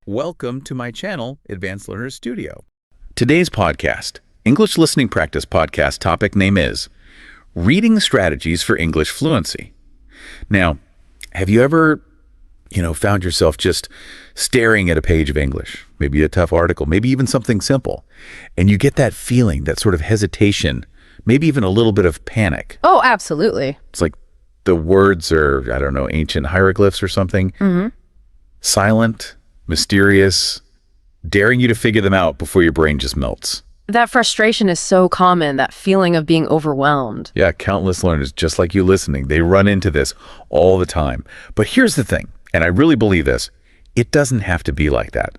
Welcome to my channel, Advanced Learner Studio. Today's podcast, English Listening Practice Podcast, topic name is Reading Strategies for English Fluency. Now, have you ever, found yourself just staring at a page of English, maybe a tough article, maybe even something simple, and you get that feeling, that sort of hesitation, maybe even a little bit of panic? Oh, absolutely. It's like the words are, ancient hieroglyphs or something. Mm-hmm. Silent, mysterious, daring you to figure them out before your brain just melts. That frustration is so common, that feeling of being overwhelmed. Yeah, countless learners just like you listening, they run into this all the time. But here's the thing, and I really believe this, it doesn't have to be like that.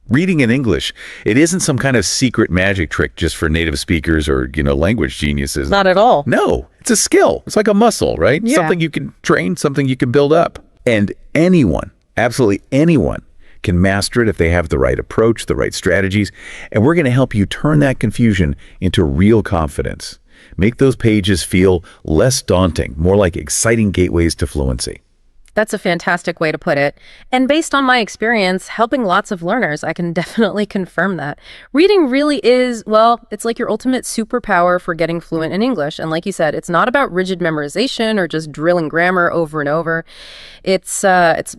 Reading in English, it isn't some kind of secret magic trick just for native speakers or, language geniuses. Not at all. No, it's a skill. It's like a muscle, right? Yeah. Something you can train, something you can build up. And anyone, absolutely anyone, can master it if they have the right approach, the right strategies, and we're going to help you turn that confusion into real confidence. Make those pages feel less daunting, more like exciting gateways to fluency. That's a fantastic way to put it. And based on my experience helping lots of learners, I can definitely confirm that. Reading really is, it's like your ultimate superpower for getting fluent in English. And like you said, it's not about rigid memorization or just drilling grammar over and over. It's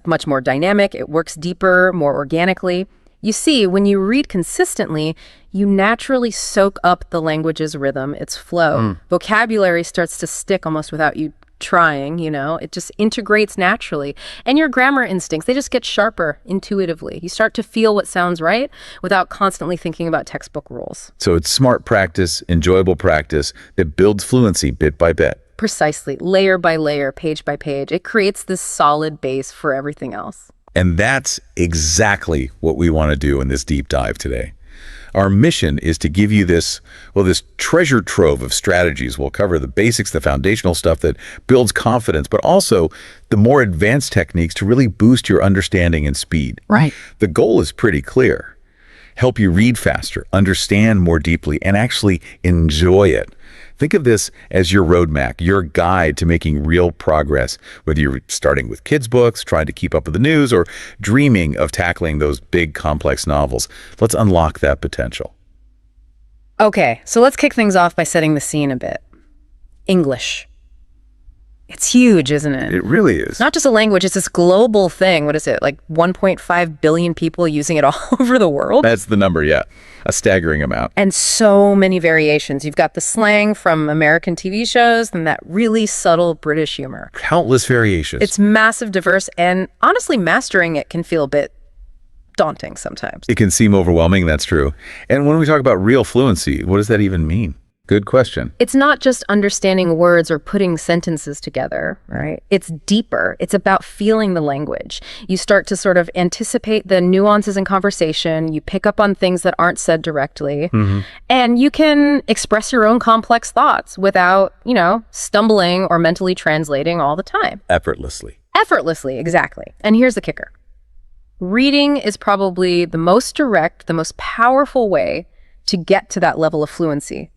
much more dynamic. It works deeper, more organically. You see, when you read consistently, you naturally soak up the language's rhythm, its flow. Vocabulary starts to stick almost without you trying, it just integrates naturally. And your grammar instincts, they just get sharper intuitively. You start to feel what sounds right without constantly thinking about textbook rules. So it's smart practice, enjoyable practice that builds fluency bit by bit. Precisely, layer by layer, page by page. It creates this solid base for everything else. And that's exactly what we want to do in this deep dive today. Our mission is to give you this treasure trove of strategies. We'll cover the basics, the foundational stuff that builds confidence, but also the more advanced techniques to really boost your understanding and speed. Right. The goal is pretty clear. Help you read faster, understand more deeply, and actually enjoy it. Think of this as your roadmap, your guide to making real progress, whether you're starting with kids' books, trying to keep up with the news, or dreaming of tackling those big, complex novels. Let's unlock that potential. Okay, so let's kick things off by setting the scene a bit. English. It's huge, isn't it? It really is. Not just a language, it's this global thing. What is it, like 1.5 billion people using it all over the world? That's the number, yeah. A staggering amount. And so many variations. You've got the slang from American TV shows and that really subtle British humor. Countless variations. It's massive, diverse, and honestly, mastering it can feel a bit daunting sometimes. It can seem overwhelming, that's true. And when we talk about real fluency, what does that even mean? Good question. It's not just understanding words or putting sentences together, right? It's deeper. It's about feeling the language. You start to sort of anticipate the nuances in conversation. You pick up on things that aren't said directly. And you can express your own complex thoughts without, stumbling or mentally translating all the time. Effortlessly. Effortlessly, exactly. And here's the kicker. Reading is probably the most direct, the most powerful way to get to that level of fluency.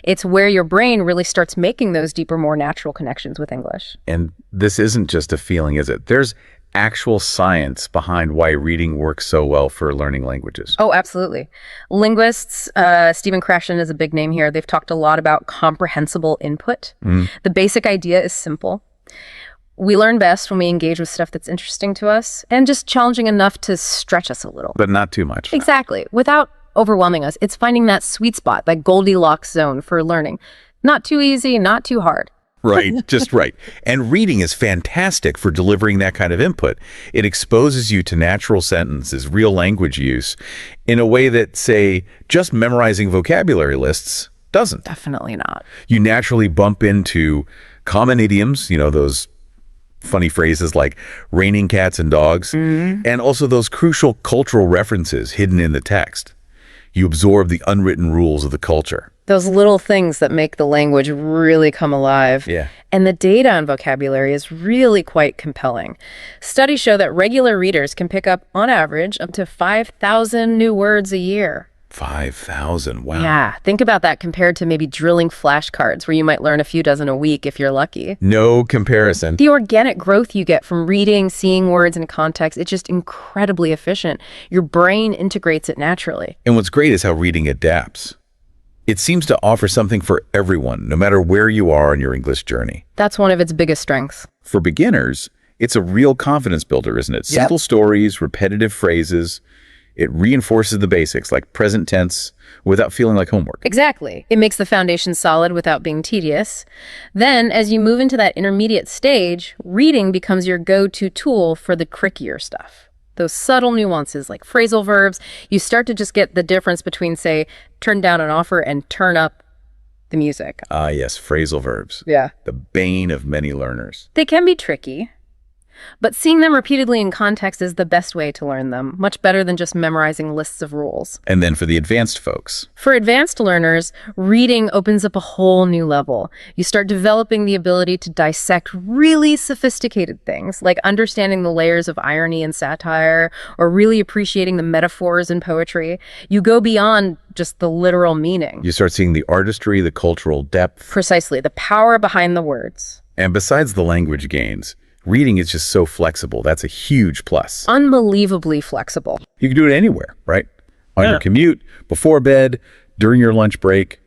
It's where your brain really starts making those deeper, more natural connections with English. And this isn't just a feeling, is it? There's actual science behind why reading works so well for learning languages. Oh, absolutely. Linguists, Stephen Krashen is a big name here. They've talked a lot about comprehensible input. The basic idea is simple. We learn best when we engage with stuff that's interesting to us and just challenging enough to stretch us a little. But not too much. Exactly. Without overwhelming us. It's finding that sweet spot, that Goldilocks zone for learning. Not too easy, not too hard. Right, just right. And reading is fantastic for delivering that kind of input. It exposes you to natural sentences, real language use, in a way that, say, just memorizing vocabulary lists doesn't. Definitely not. You naturally bump into common idioms, those funny phrases like raining cats and dogs, and also those crucial cultural references hidden in the text. You absorb the unwritten rules of the culture. Those little things that make the language really come alive. Yeah. And the data on vocabulary is really quite compelling. Studies show that regular readers can pick up, on average, up to 5,000 new words a year. 5,000. Wow. Yeah, think about that compared to maybe drilling flashcards where you might learn a few dozen a week if you're lucky. No comparison. The organic growth you get from reading, seeing words in context, it's just incredibly efficient. Your brain integrates it naturally. And what's great is how reading adapts. It seems to offer something for everyone, no matter where you are on your English journey. That's one of its biggest strengths. For beginners, it's a real confidence builder, isn't it? Simple stories, repetitive phrases. It reinforces the basics, like present tense, without feeling like homework. Exactly. It makes the foundation solid without being tedious. Then, as you move into that intermediate stage, reading becomes your go-to tool for the trickier stuff. Those subtle nuances like phrasal verbs, you start to just get the difference between, say, turn down an offer and turn up the music. Ah, yes, phrasal verbs. Yeah. The bane of many learners. They can be tricky, but seeing them repeatedly in context is the best way to learn them, much better than just memorizing lists of rules. And then for the advanced folks. For advanced learners, reading opens up a whole new level. You start developing the ability to dissect really sophisticated things, like understanding the layers of irony and satire, or really appreciating the metaphors in poetry. You go beyond just the literal meaning. You start seeing the artistry, the cultural depth. Precisely, the power behind the words. And besides the language gains, reading is just so flexible. That's a huge plus. Unbelievably flexible. You can do it anywhere, right? On your commute, before bed, during your lunch break.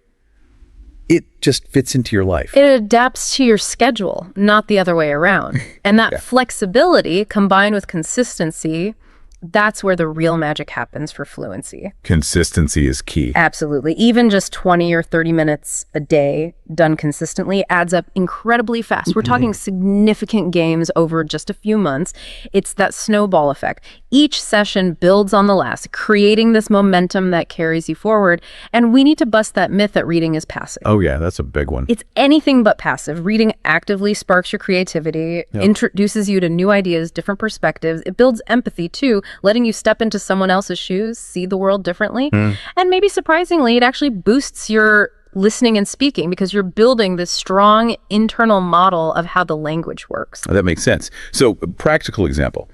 It just fits into your life. It adapts to your schedule, not the other way around. And that flexibility combined with consistency, that's where the real magic happens for fluency. Consistency is key. Absolutely. Even just 20 or 30 minutes a day done consistently adds up incredibly fast. We're talking significant gains over just a few months. It's that snowball effect. Each session builds on the last, creating this momentum that carries you forward. And we need to bust that myth that reading is passive. Oh, yeah, that's a big one. It's anything but passive. Reading actively sparks your creativity, introduces you to new ideas, different perspectives. It builds empathy, too, letting you step into someone else's shoes, see the world differently. And maybe surprisingly, it actually boosts your listening and speaking because you're building this strong internal model of how the language works. That makes sense. So, a practical example.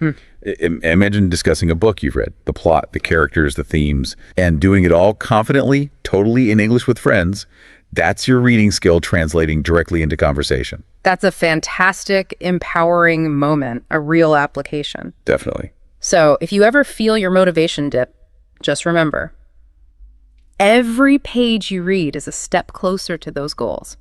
Imagine discussing a book you've read, the plot, the characters, the themes, and doing it all confidently, totally in English with friends. That's your reading skill translating directly into conversation. That's a fantastic, empowering moment, a real application. Definitely. So if you ever feel your motivation dip, just remember, every page you read is a step closer to those goals.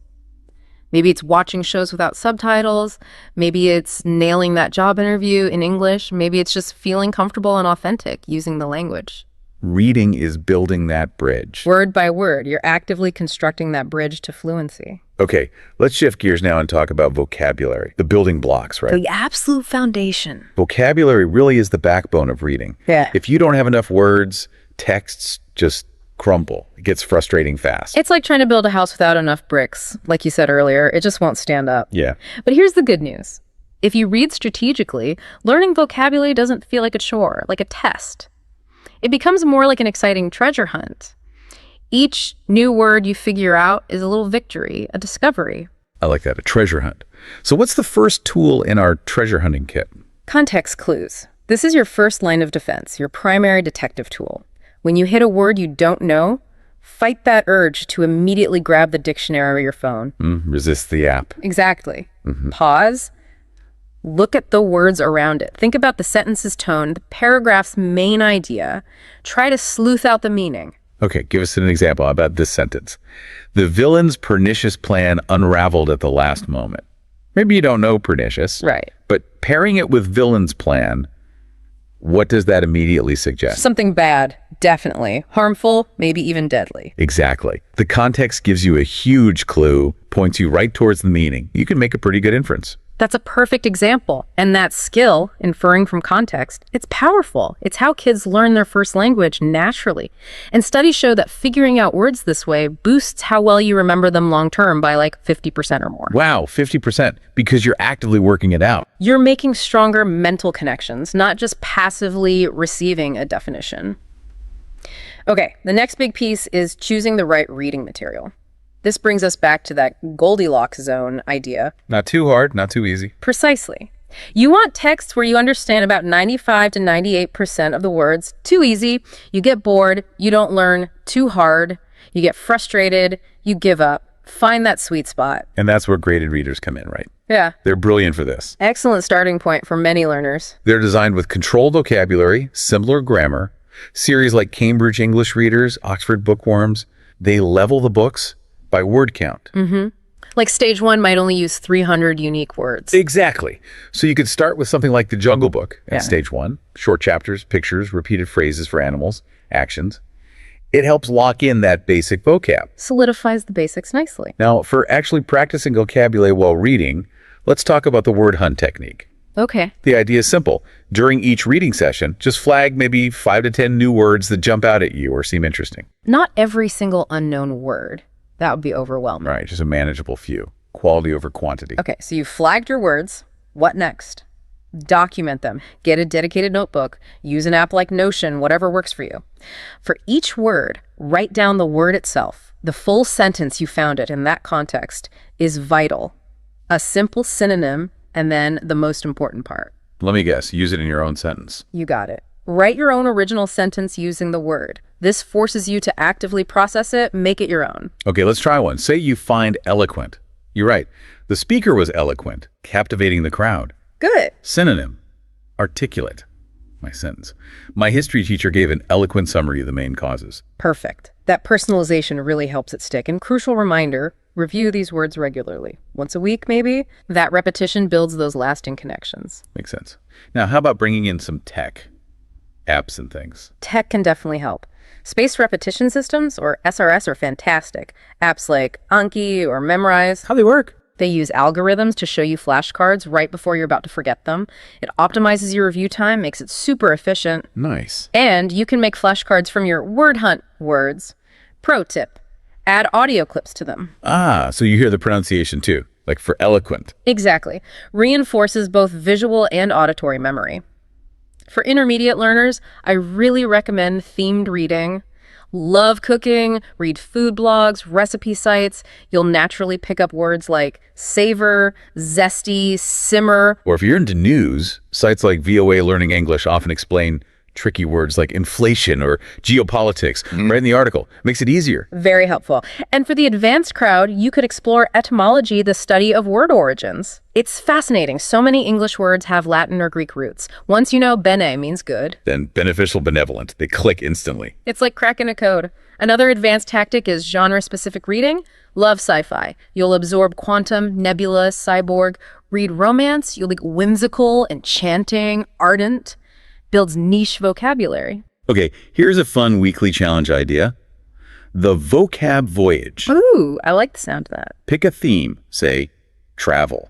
Maybe it's watching shows without subtitles. Maybe it's nailing that job interview in English. Maybe it's just feeling comfortable and authentic using the language. Reading is building that bridge. Word by word, you're actively constructing that bridge to fluency. Okay, let's shift gears now and talk about vocabulary, the building blocks, right? The absolute foundation. Vocabulary really is the backbone of reading. Yeah. If you don't have enough words, texts just crumble. It gets frustrating fast. It's like trying to build a house without enough bricks. Like you said earlier, it just won't stand up. Yeah. But here's the good news. If you read strategically, learning vocabulary doesn't feel like a chore, like a test. It becomes more like an exciting treasure hunt. Each new word you figure out is a little victory, a discovery. I like that, a treasure hunt. So what's the first tool in our treasure hunting kit? Context clues. This is your first line of defense, your primary detective tool. When you hit a word you don't know, fight that urge to immediately grab the dictionary or your phone. Resist the app. Exactly. Pause. Look at the words around it. Think about the sentence's tone, the paragraph's main idea. Try to sleuth out the meaning. Okay, give us an example. How about this sentence? The villain's pernicious plan unraveled at the last moment. Maybe you don't know pernicious. Right. But pairing it with villain's plan, what does that immediately suggest? Something bad, definitely. Harmful, maybe even deadly. Exactly. The context gives you a huge clue, points you right towards the meaning. You can make a pretty good inference. That's a perfect example. And that skill, inferring from context, it's powerful. It's how kids learn their first language naturally. And studies show that figuring out words this way boosts how well you remember them long term by like 50% or more. Wow, 50%, because you're actively working it out. You're making stronger mental connections, not just passively receiving a definition. Okay, the next big piece is choosing the right reading material. This brings us back to that Goldilocks zone idea. Not too hard, not too easy. Precisely. You want texts where you understand about 95 to 98% of the words. Too easy, you get bored, you don't learn. Too hard, you get frustrated, you give up. Find that sweet spot. And that's where graded readers come in, right? Yeah. They're brilliant for this. Excellent starting point for many learners. They're designed with controlled vocabulary, similar grammar. Series like Cambridge English Readers, Oxford Bookworms, they level the books by word count. Like stage 1 might only use 300 unique words. Exactly. So you could start with something like The Jungle Book at Yeah. stage 1. Short chapters, pictures, repeated phrases for animals, actions. It helps lock in that basic vocab. Solidifies the basics nicely. Now, for actually practicing vocabulary while reading, let's talk about the word hunt technique. Okay. The idea is simple. During each reading session, just flag maybe 5 to 10 new words that jump out at you or seem interesting. Not every single unknown word. That would be overwhelming. Right, just a manageable few. Quality over quantity. Okay, so you flagged your words. What next? Document them. Get a dedicated notebook. Use an app like Notion, whatever works for you. For each word, write down the word itself. The full sentence you found it in that context is vital. A simple synonym, and then the most important part. Let me guess, use it in your own sentence. You got it. Write your own original sentence using the word. This forces you to actively process it, make it your own. Okay, let's try one. Say you find eloquent. You're right. The speaker was eloquent, captivating the crowd. Good. Synonym, articulate. My sentence. My history teacher gave an eloquent summary of the main causes. Perfect. That personalization really helps it stick. And crucial reminder, review these words regularly. Once a week, maybe. That repetition builds those lasting connections. Makes sense. Now, how about bringing in some tech? Apps and things. Tech can definitely help. Spaced repetition systems, or SRS, are fantastic. Apps like Anki or Memrise. How they work? They use algorithms to show you flashcards right before you're about to forget them. It optimizes your review time, makes it super efficient. Nice. And you can make flashcards from your word hunt words. Pro tip, add audio clips to them. Ah, so you hear the pronunciation too, like for eloquent. Exactly. Reinforces both visual and auditory memory. For intermediate learners, I really recommend themed reading. Love cooking, read food blogs, recipe sites. You'll naturally pick up words like savor, zesty, simmer. Or if you're into news, sites like VOA Learning English often explain tricky words like inflation or geopolitics right in the article. Makes it easier. Very helpful. And for the advanced crowd, you could explore etymology, the study of word origins. It's fascinating. So many English words have Latin or Greek roots. Once you know bene means good. Then beneficial, benevolent. They click instantly. It's like cracking a code. Another advanced tactic is genre-specific reading. Love sci-fi. You'll absorb quantum, nebula, cyborg. Read romance. You'll be whimsical, enchanting, ardent. Builds niche vocabulary. Okay, here's a fun weekly challenge idea. The vocab voyage. Ooh, I like the sound of that. Pick a theme, say travel.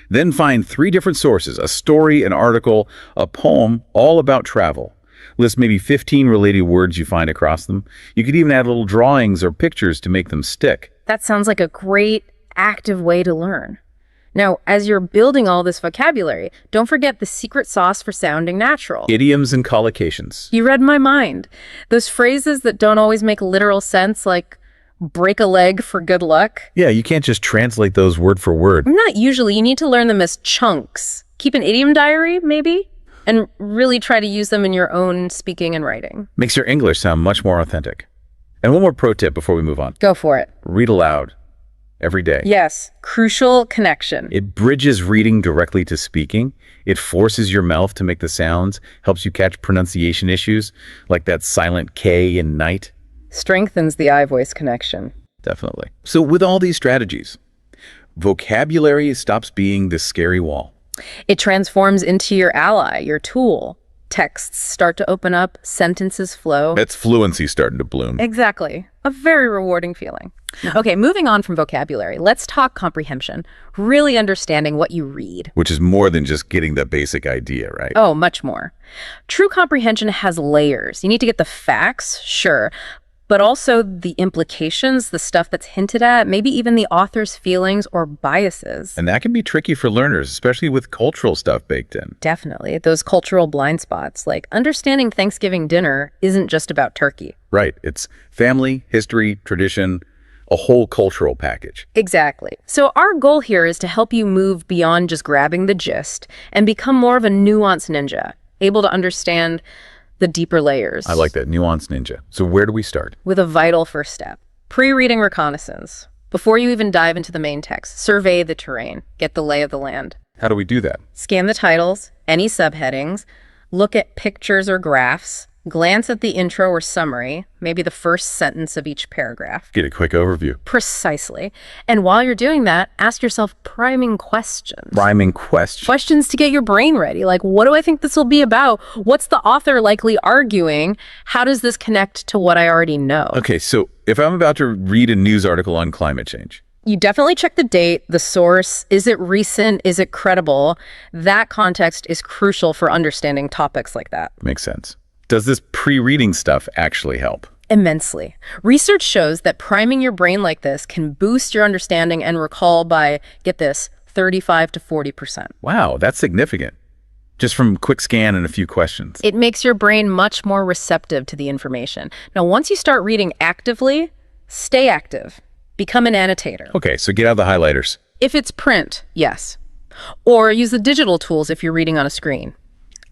Then find 3 different sources, a story, an article, a poem, all about travel. List maybe 15 related words you find across them. You could even add little drawings or pictures to make them stick. That sounds like a great, active way to learn. Now, as you're building all this vocabulary, don't forget the secret sauce for sounding natural. Idioms and collocations. You read my mind. Those phrases that don't always make literal sense, like break a leg for good luck. Yeah, you can't just translate those word for word. Not usually. You need to learn them as chunks. Keep an idiom diary, maybe, and really try to use them in your own speaking and writing. Makes your English sound much more authentic. And one more pro tip before we move on. Go for it. Read aloud every day. Yes, crucial connection. It bridges reading directly to speaking. It forces your mouth to make the sounds, helps you catch pronunciation issues, like that silent K in night. Strengthens the eye-voice connection. Definitely. So with all these strategies, vocabulary stops being this scary wall. It transforms into your ally, your tool. Texts start to open up, sentences flow. That's fluency starting to bloom. Exactly. A very rewarding feeling. Okay, moving on from vocabulary, let's talk comprehension, really understanding what you read. Which is more than just getting the basic idea, right? Oh, much more. True comprehension has layers. You need to get the facts, sure, but also the implications, the stuff that's hinted at, maybe even the author's feelings or biases. And that can be tricky for learners, especially with cultural stuff baked in. Definitely. Those cultural blind spots, like understanding Thanksgiving dinner isn't just about turkey. Right. It's family, history, tradition, A whole cultural package. Exactly. So our goal here is to help you move beyond just grabbing the gist and become more of a nuanced ninja, able to understand the deeper layers. I like that, nuance ninja. So where do we start? With a vital first step. Pre-reading reconnaissance. Before you even dive into the main text, survey the terrain, get the lay of the land. How do we do that? Scan the titles, any subheadings, look at pictures or graphs, glance at the intro or summary, maybe the first sentence of each paragraph. Get a quick overview. Precisely. And while you're doing that, ask yourself priming questions. Priming question. Questions to get your brain ready. Like, what do I think this will be about? What's the author likely arguing? How does this connect to what I already know? Okay, so if I'm about to read a news article on climate change, You definitely check the date, the source. Is it recent? Is it credible? That context is crucial for understanding topics like that. makes sense. Does this pre-reading stuff actually help? Immensely. Research shows that priming your brain like this can boost your understanding and recall by, get this, 35 to 40%. Wow, that's significant. Just from quick scan and a few questions. It makes your brain much more receptive to the information. Now, once you start reading actively, stay active. Become an annotator. Okay, so get out the highlighters. If it's print, yes. Or use the digital tools if you're reading on a screen.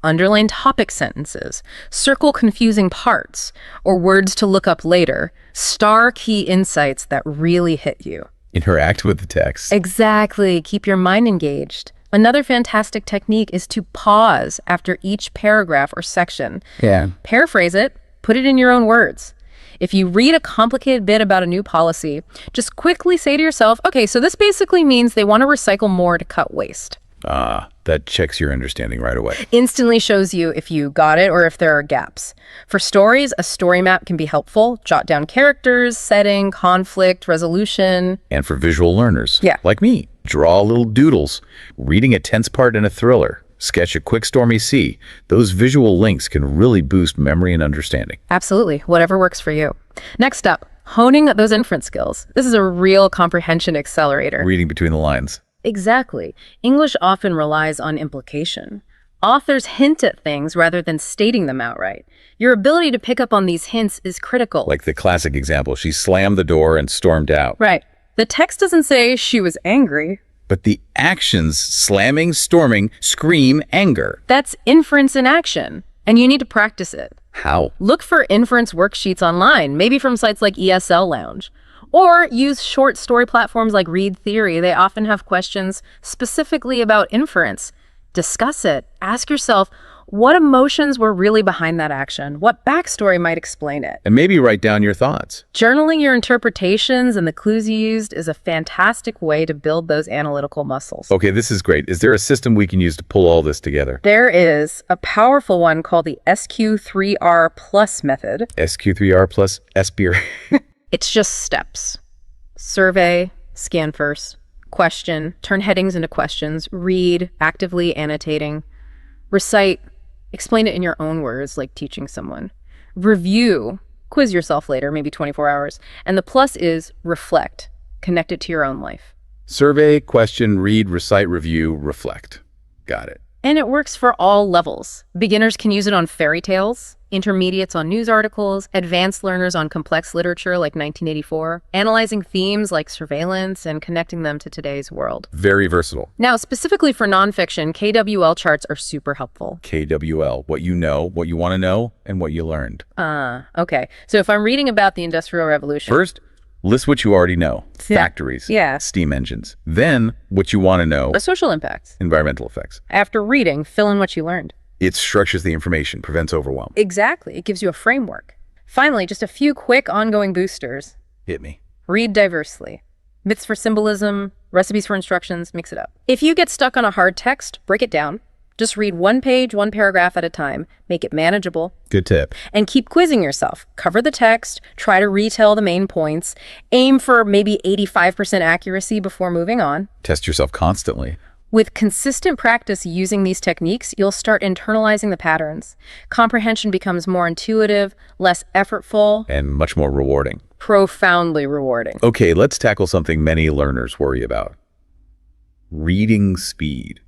Underline topic sentences, circle confusing parts, or words to look up later. Star key insights that really hit you. Interact with the text. Exactly. Keep your mind engaged. Another fantastic technique is to pause after each paragraph or section. Yeah. Paraphrase it, put it in your own words. If you read a complicated bit about a new policy, just quickly say to yourself, okay, so this basically means they want to recycle more to cut waste. Ah, that checks your understanding right away. Instantly shows you if you got it or if there are gaps. For stories, a story map can be helpful. Jot down characters, setting, conflict, resolution. And for visual learners, Yeah. like me, draw little doodles. Reading a tense part in a thriller, sketch a quick stormy sea. Those visual links can really boost memory and understanding. Absolutely, whatever works for you. Next up, honing those inference skills. This is a real comprehension accelerator. Reading between the lines. Exactly. English often relies on implication. Authors hint at things rather than stating them outright. Your ability to pick up on these hints is critical. Like the classic example, she slammed the door and stormed out. Right. The text doesn't say she was angry. But the actions, slamming, storming, scream anger. That's inference in action, and you need to practice it. How? Look for inference worksheets online, maybe from sites like ESL Lounge. Or use short story platforms like Read Theory. They often have questions specifically about inference. Discuss it. Ask yourself, what emotions were really behind that action? What backstory might explain it? And maybe write down your thoughts. Journaling your interpretations and the clues you used is a fantastic way to build those analytical muscles. Okay, this is great. Is there a system we can use to pull all this together? There is a powerful one called the SQ3R Plus method. SQ3R plus SBR. It's just steps. Survey, scan first, question, turn headings into questions, read, actively annotating, recite, explain it in your own words like teaching someone, review, quiz yourself later, maybe 24 hours, and the plus is reflect, connect it to your own life. Survey, question, read, recite, review, reflect. Got it. And it works for all levels. Beginners can use it on fairy tales, intermediates on news articles, advanced learners on complex literature like 1984, analyzing themes like surveillance and connecting them to today's world. Very versatile. Now, specifically for nonfiction, KWL charts are super helpful. KWL, what you know, what you want to know, and what you learned. Okay. So if I'm reading about the Industrial Revolution... First, list what you already know. Yeah. Factories. Yeah. Steam engines. Then, what you want to know. The social impacts. Environmental effects. After reading, fill in what you learned. It structures the information, prevents overwhelm. Exactly. It gives you a framework. Finally, just a few quick ongoing boosters. Hit me. Read diversely. Myths for symbolism, recipes for instructions, mix it up. If you get stuck on a hard text, break it down. Just read one page, one paragraph at a time. Make it manageable. Good tip. And keep quizzing yourself. Cover the text, try to retell the main points, aim for maybe 85% accuracy before moving on. Test yourself constantly. With consistent practice using these techniques, you'll start internalizing the patterns. Comprehension becomes more intuitive, less effortful, And much more rewarding. profoundly rewarding. Okay, let's tackle something many learners worry about. Reading speed.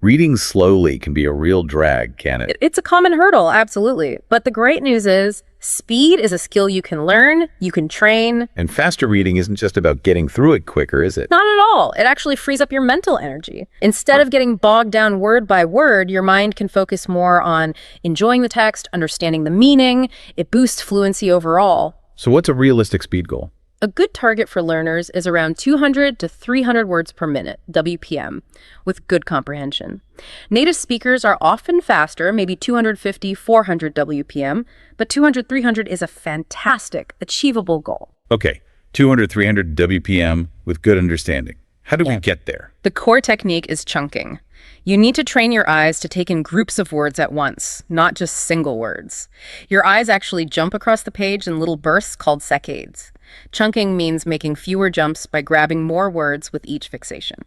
Reading slowly can be a real drag, can it? It's a common hurdle, absolutely. But the great news is Speed is a skill you can learn, you can train. And faster reading isn't just about getting through it quicker, is it? Not at all. It actually frees up your mental energy. Instead of getting bogged down word by word, your mind can focus more on enjoying the text, understanding the meaning. It boosts fluency overall. So what's a realistic speed goal? A good target for learners is around 200 to 300 words per minute, WPM, with good comprehension. Native speakers are often faster, maybe 250, 400 WPM, but 200, 300 is a fantastic, achievable goal. Okay, 200, 300 WPM with good understanding. How do we get there? The core technique is chunking. You need to train your eyes to take in groups of words at once, not just single words. Your eyes actually jump across the page in little bursts called saccades. Chunking means making fewer jumps by grabbing more words with each fixation.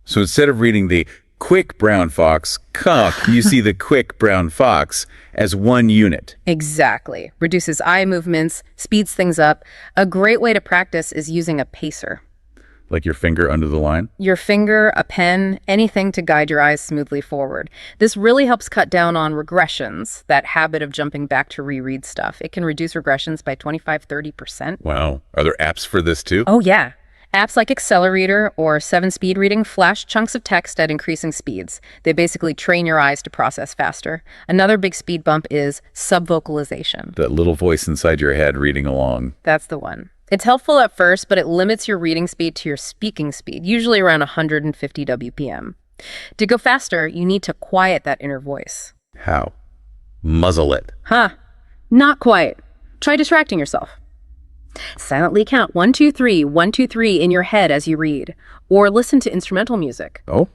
So instead of reading the quick brown fox, cuck, you see the quick brown fox as one unit. Exactly. Reduces eye movements, speeds things up. A great way to practice is using a pacer. Like your finger under the line? Your finger, a pen, anything to guide your eyes smoothly forward. This really helps cut down on regressions, that habit of jumping back to reread stuff. It can reduce regressions by 25–30%. Wow. Are there apps for this too? Oh, yeah. Apps like Accelerator or 7-Speed Reading flash chunks of text at increasing speeds. They basically train your eyes to process faster. Another big speed bump is subvocalization. That little voice inside your head reading along. That's the one. It's helpful at first, but it limits your reading speed to your speaking speed, usually around 150 WPM. To go faster, you need to quiet that inner voice. How? Muzzle it. Not quite. Try distracting yourself. Silently count 1, 2, 3, 1, 2, 3 in your head as you read, or listen to instrumental music. Oh?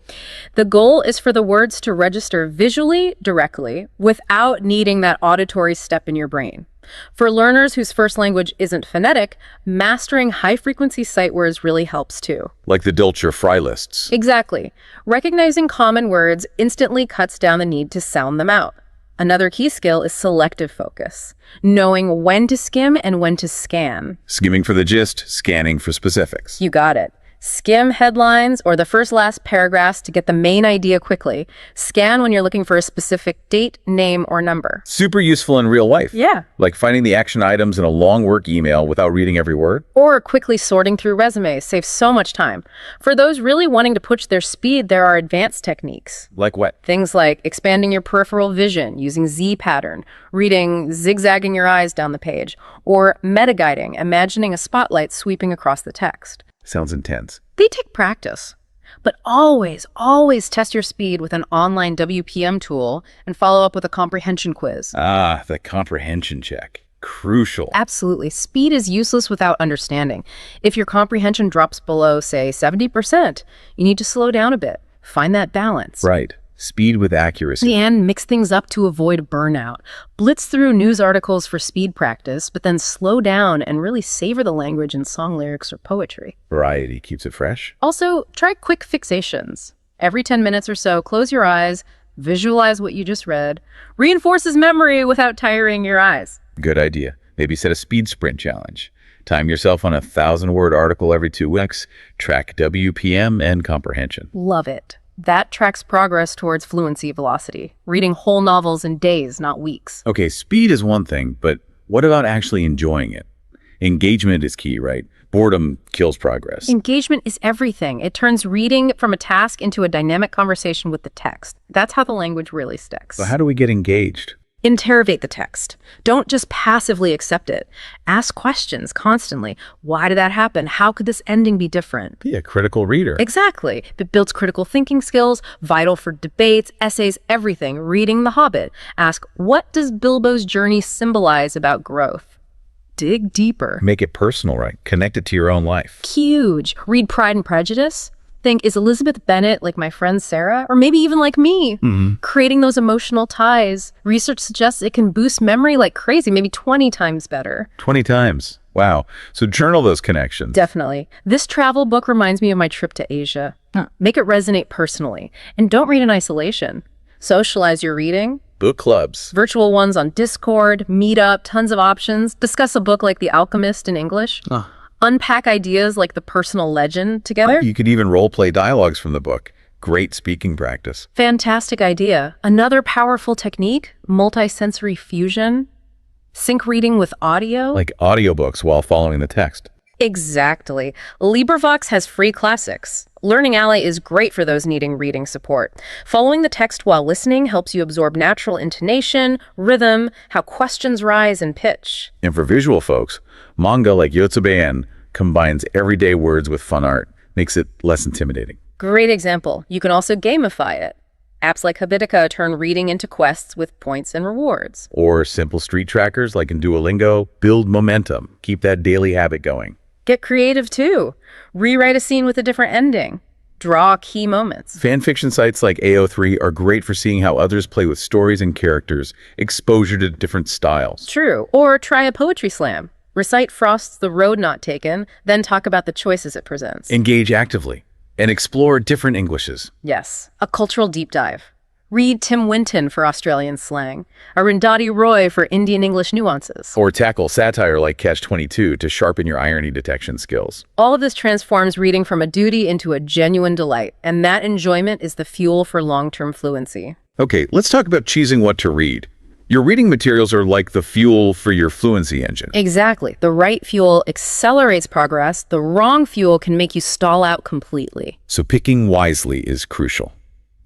The goal is for the words to register visually, directly, without needing that auditory step in your brain. For learners whose first language isn't phonetic, mastering high-frequency sight words really helps too. Like the Dilcher fry lists. Exactly. Recognizing common words instantly cuts down the need to sound them out. Another key skill is selective focus, knowing when to skim and when to scan. Skimming for the gist, scanning for specifics. You got it. Skim headlines or the first-last paragraphs to get the main idea quickly. Scan when you're looking for a specific date, name, or number. Super useful in real life. Yeah. Like finding the action items in a long work email without reading every word. Or quickly sorting through resumes saves so much time. For those really wanting to push their speed, there are advanced techniques. Like what? Things like expanding your peripheral vision using Z pattern, reading zigzagging your eyes down the page, or metaguiding, imagining a spotlight sweeping across the text. Sounds intense. They take practice. But always, always test your speed with an online WPM tool and follow up with a comprehension quiz. The comprehension check. Crucial. Absolutely. Speed is useless without understanding. If your comprehension drops below, say, 70%, you need to slow down a bit. Find that balance. Right. Speed with accuracy. And mix things up to avoid burnout. Blitz through news articles for speed practice, but then slow down and really savor the language in song lyrics or poetry. Variety keeps it fresh. Also, try quick fixations. Every 10 minutes or so, close your eyes, visualize what you just read. Reinforces memory without tiring your eyes. Good idea. Maybe set a speed sprint challenge. Time yourself on a 1,000-word article every 2 weeks. Track WPM and comprehension. Love it. That tracks progress towards fluency velocity, reading whole novels in days, not weeks. Okay, speed is one thing, but what about actually enjoying it? Engagement is key, right? Boredom kills progress. Engagement is everything. It turns reading from a task into a dynamic conversation with the text. That's how the language really sticks. So how do we get engaged? Interrogate the text. Don't just passively accept it. Ask questions constantly. Why did that happen? How could this ending be different? Be a critical reader. Exactly. It builds critical thinking skills, vital for debates, essays, everything. Reading The Hobbit. Ask, what does Bilbo's journey symbolize about growth? Dig deeper. Make it personal, right? Connect it to your own life. Huge. Read Pride and Prejudice. Think, is Elizabeth Bennet like my friend Sarah? Or maybe even like me? Creating those emotional ties. Research suggests it can boost memory like crazy, maybe 20 times better. 20 times. Wow. So journal those connections. Definitely. This travel book reminds me of my trip to Asia. Make it resonate personally. And don't read in isolation. Socialize your reading. Book clubs. Virtual ones on Discord, Meetup, tons of options. Discuss a book like The Alchemist in English. Unpack ideas like The Personal Legend together. You could even role-play dialogues from the book. Great speaking practice. Fantastic idea. Another powerful technique, multisensory fusion. Sync reading with audio? Like audiobooks while following the text. Exactly. LibriVox has free classics. Learning Ally is great for those needing reading support. Following the text while listening helps you absorb natural intonation, rhythm, how questions rise and pitch. And for visual folks, manga like Yotsubean combines everyday words with fun art, makes it less intimidating. Great example. You can also gamify it. Apps like Habitica turn reading into quests with points and rewards. Or simple street trackers like in Duolingo build momentum, keep that daily habit going. Get creative too. Rewrite a scene with a different ending. Draw key moments. Fan fiction sites like AO3 are great for seeing how others play with stories and characters, exposure to different styles. True. Or try a poetry slam. Recite Frost's The Road Not Taken, then talk about the choices it presents. Engage actively and explore different Englishes. Yes, a cultural deep dive. Read Tim Winton for Australian slang, Arundhati Roy for Indian English nuances. Or tackle satire like Catch-22 to sharpen your irony detection skills. All of this transforms reading from a duty into a genuine delight, and that enjoyment is the fuel for long-term fluency. Okay, let's talk about choosing what to read. Your reading materials are like the fuel for your fluency engine. Exactly. The right fuel accelerates progress. The wrong fuel can make you stall out completely. So picking wisely is crucial,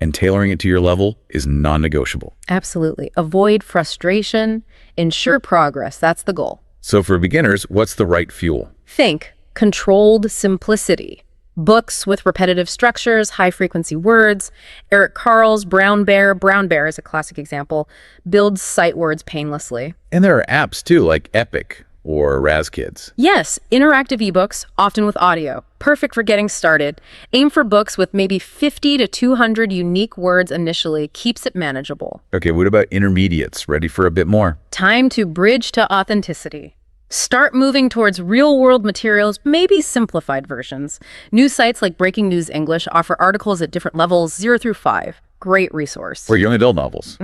and tailoring it to your level is non-negotiable. Absolutely. Avoid frustration. Ensure progress. That's the goal. So for beginners, what's the right fuel? Think controlled simplicity. Books with repetitive structures, high-frequency words. Eric Carle's Brown Bear is a classic example, builds sight words painlessly. And there are apps too, like Epic or RazKids. Yes, interactive ebooks, often with audio. Perfect for getting started. Aim for books with maybe 50 to 200 unique words initially, keeps it manageable. Okay, what about intermediates? Ready for a bit more? Time to bridge to authenticity. Start moving towards real-world materials, maybe simplified versions. News sites like Breaking News English offer articles at different levels, 0 through 5. Great resource. Or young adult novels,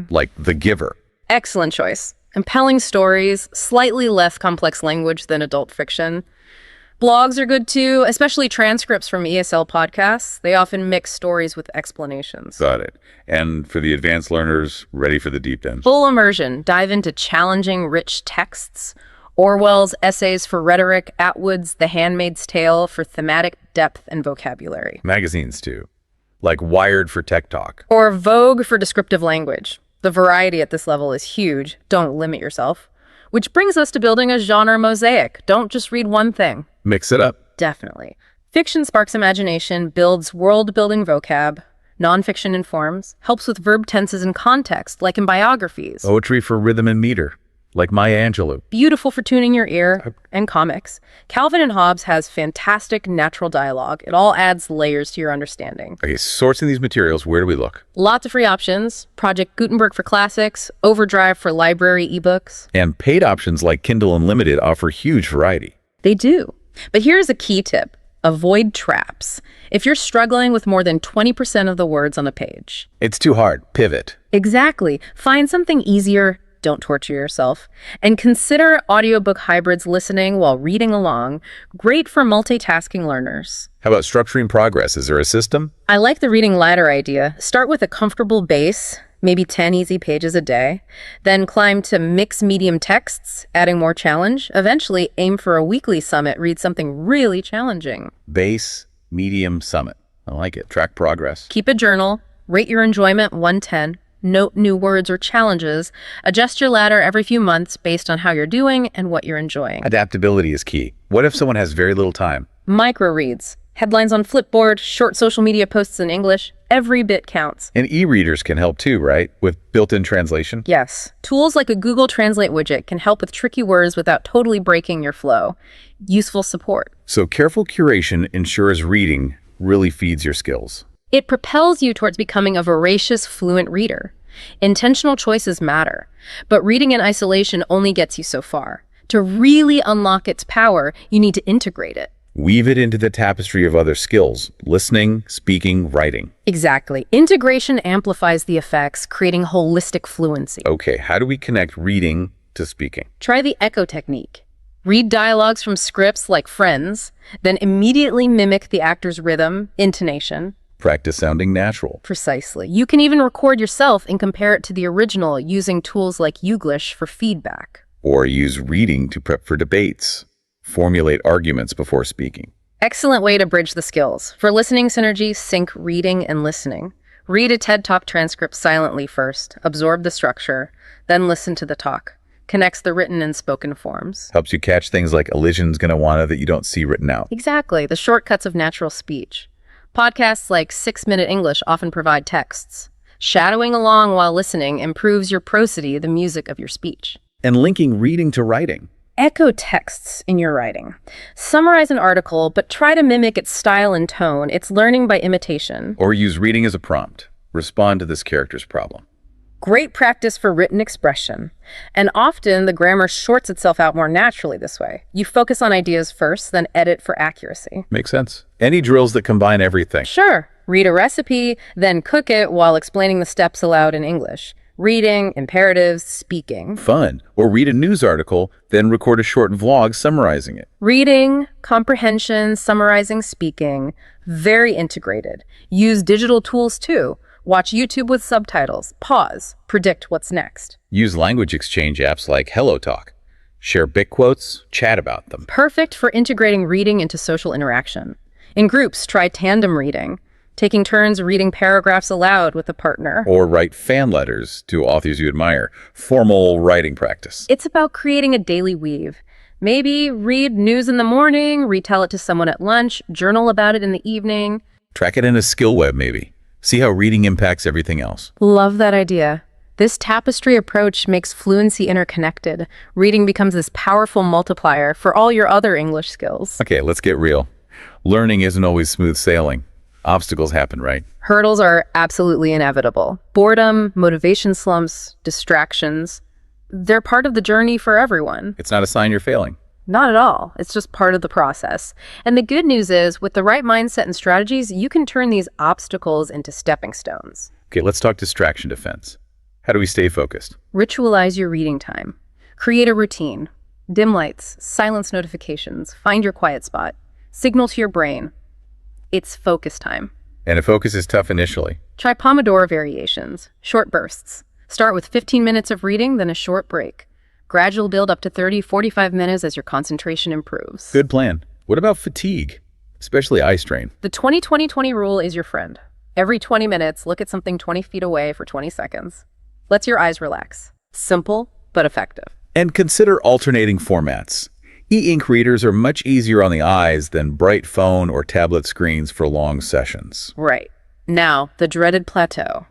like The Giver. Excellent choice. Compelling stories, slightly less complex language than adult fiction. Blogs are good too, especially transcripts from ESL podcasts. They often mix stories with explanations. Got it. And for the advanced learners, ready for the deep end. Full immersion. Dive into challenging, rich texts. Orwell's Essays for Rhetoric, Atwood's The Handmaid's Tale for thematic depth and vocabulary. Magazines too, like Wired for Tech Talk. Or Vogue for descriptive language. The variety at this level is huge. Don't limit yourself. Which brings us to building a genre mosaic. Don't just read one thing. Mix it up. Definitely. Fiction sparks imagination, builds world-building vocab. Nonfiction informs, helps with verb tenses and context, like in biographies. Poetry for rhythm and meter, like Maya Angelou. Beautiful for tuning your ear, and comics. Calvin and Hobbes has fantastic natural dialogue. It all adds layers to your understanding. Okay, sourcing these materials, where do we look? Lots of free options. Project Gutenberg for classics, Overdrive for library ebooks. And paid options like Kindle Unlimited offer huge variety. They do. But here's a key tip. Avoid traps. If you're struggling with more than 20% of the words on a page. It's too hard. Pivot. Exactly. Find something easier. Don't torture yourself. And consider audiobook hybrids listening while reading along. Great for multitasking learners. How about structuring progress? Is there a system? I like the reading ladder idea. Start with a comfortable base, maybe 10 easy pages a day. Then climb to mix medium texts, adding more challenge. Eventually, aim for a weekly summit. Read something really challenging. Base, medium, summit. I like it. Track progress. Keep a journal. Rate your enjoyment 1-10. Note new words or challenges. Adjust your ladder every few months based on how you're doing and what you're enjoying. Adaptability is key. What if someone has very little time? Micro reads. Headlines on Flipboard, short social media posts in English. Every bit counts. And e-readers can help too, right? With built-in translation? Yes. Tools like a Google Translate widget can help with tricky words without totally breaking your flow. Useful support. So careful curation ensures reading really feeds your skills. It propels you towards becoming a voracious, fluent reader. Intentional choices matter, but reading in isolation only gets you so far. To really unlock its power, you need to integrate it. Weave it into the tapestry of other skills, listening, speaking, writing. Exactly. Integration amplifies the effects, creating holistic fluency. Okay, how do we connect reading to speaking? Try the echo technique. Read dialogues from scripts like Friends, then immediately mimic the actor's rhythm, intonation. Practice sounding natural. Precisely. You can even record yourself and compare it to the original using tools like Youglish for feedback. Or use reading to prep for debates. Formulate arguments before speaking. Excellent way to bridge the skills. For listening synergy, sync reading and listening. Read a TED Talk transcript silently first, absorb the structure, then listen to the talk. Connects the written and spoken forms. Helps you catch things like elision's gonna wanna that you don't see written out. Exactly, the shortcuts of natural speech. Podcasts like 6-Minute English often provide texts. Shadowing along while listening improves your prosody, the music of your speech. And linking reading to writing. Echo texts in your writing. Summarize an article, but try to mimic its style and tone. It's learning by imitation. Or use reading as a prompt. Respond to this character's problem. Great practice for written expression. And often the grammar shorts itself out more naturally this way. You focus on ideas first, then edit for accuracy. Makes sense. Any drills that combine everything. Sure. Read a recipe, then cook it while explaining the steps aloud in English. Reading, imperatives, speaking. Fun. Or read a news article, then record a short vlog summarizing it. Reading, comprehension, summarizing, speaking. Very integrated. Use digital tools too. Watch YouTube with subtitles. Pause. Predict what's next. Use language exchange apps like HelloTalk. Share bit quotes, chat about them. Perfect for integrating reading into social interaction. In groups, try tandem reading. Taking turns reading paragraphs aloud with a partner. Or write fan letters to authors you admire. Formal writing practice. It's about creating a daily weave. Maybe read news in the morning, retell it to someone at lunch, journal about it in the evening. Track it in a skill web, maybe. See how reading impacts everything else. Love that idea. This tapestry approach makes fluency interconnected. Reading becomes this powerful multiplier for all your other English skills. Okay, let's get real. Learning isn't always smooth sailing. Obstacles happen, right? Hurdles are absolutely inevitable. Boredom, motivation slumps, distractions. They're part of the journey for everyone. It's not a sign you're failing. Not at all. It's just part of the process. And the good news is, with the right mindset and strategies, you can turn these obstacles into stepping stones. Okay, let's talk distraction defense. How do we stay focused? Ritualize your reading time. Create a routine. Dim lights, silence notifications, find your quiet spot. Signal to your brain. It's focus time. And if focus is tough initially, Try Pomodoro variations, short bursts. Start with 15 minutes of reading, then a short break. Gradual build up to 30-45 minutes as your concentration improves. good plan. What about fatigue? Especially eye strain. The 20-20-20 rule is your friend. Every 20 minutes, look at something 20 feet away for 20 seconds. Lets your eyes relax. Simple, but effective. And consider alternating formats. E-ink readers are much easier on the eyes than bright phone or tablet screens for long sessions. Right. Now, the dreaded plateau.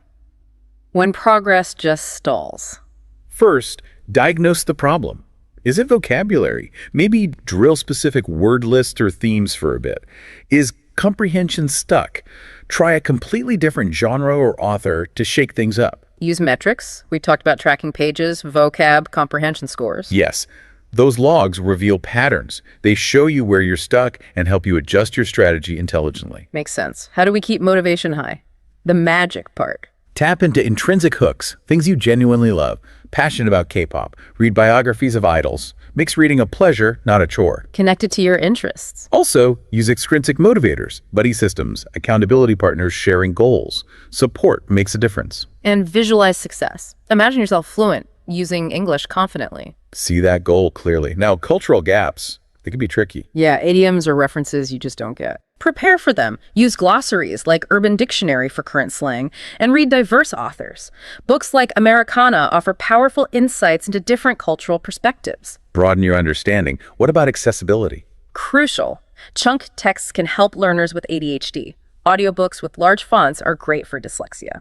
When progress just stalls. First, diagnose the problem. Is it vocabulary? Maybe drill specific word lists or themes for a bit. Is comprehension stuck? Try a completely different genre or author to shake things up. Use metrics. We talked about tracking pages, vocab, comprehension scores. Yes, those logs reveal patterns. They show you where you're stuck and help you adjust your strategy intelligently. Makes sense. How do we keep motivation high? The magic part. Tap into intrinsic hooks, things you genuinely love. Passionate about K-pop. Read biographies of idols. Makes reading a pleasure, not a chore. Connect it to your interests. Also, use extrinsic motivators, buddy systems, accountability partners sharing goals. Support makes a difference. And visualize success. Imagine yourself fluent, using English confidently. See that goal clearly. Now, cultural gaps, they can be tricky. Yeah, idioms or references you just don't get. Prepare for them. Use glossaries like Urban Dictionary for current slang, and read diverse authors. Books like Americana offer powerful insights into different cultural perspectives. Broaden your understanding. What about accessibility? Crucial. Chunk texts can help learners with ADHD. Audiobooks with large fonts are great for dyslexia.